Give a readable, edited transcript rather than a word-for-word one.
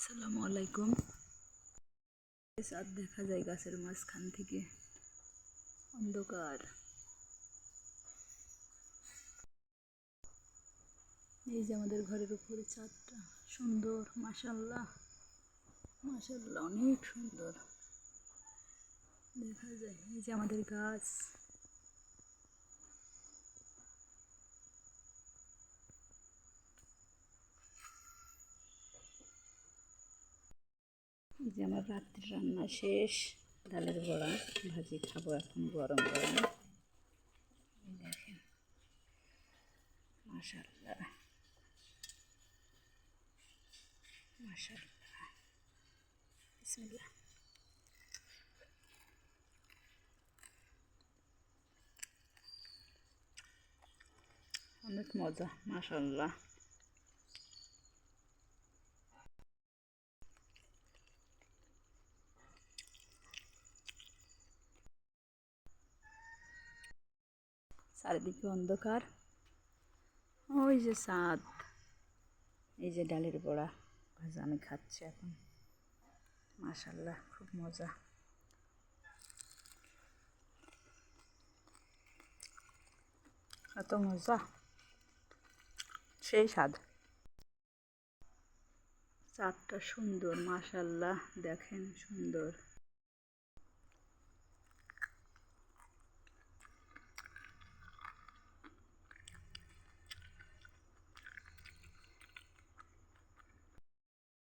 আসসালামু আলাইকুম। চাঁদ দেখা যায় গাছের মাঝখান থেকে, অন্ধকার। এই যে আমাদের ঘরের উপরে চাঁদটা সুন্দর, মাশাআল্লাহ মাশাআল্লাহ, অনেক সুন্দর দেখা যায়। এই যে আমাদের গাছ, এই যে আমার রাত্রির রান্না শেষ, ডালের বড়া ভাজি খাবো এখন গরম গরম। দেখেন মাশাআল্লাহ মাশাআল্লাহ, বিসমিল্লাহ। অনেক মজা, মাশাআল্লাহ। চারিদিকে অন্ধকার, ওই যে চাঁদ, এই যে ডালের বড়া ভাজা আমি খাচ্ছি এখন, মাশাআল্লাহ খুব মজা। এত মজা, সেই স্বাদ। চাঁদটা সুন্দর, মাশাআল্লাহ দেখেন সুন্দর।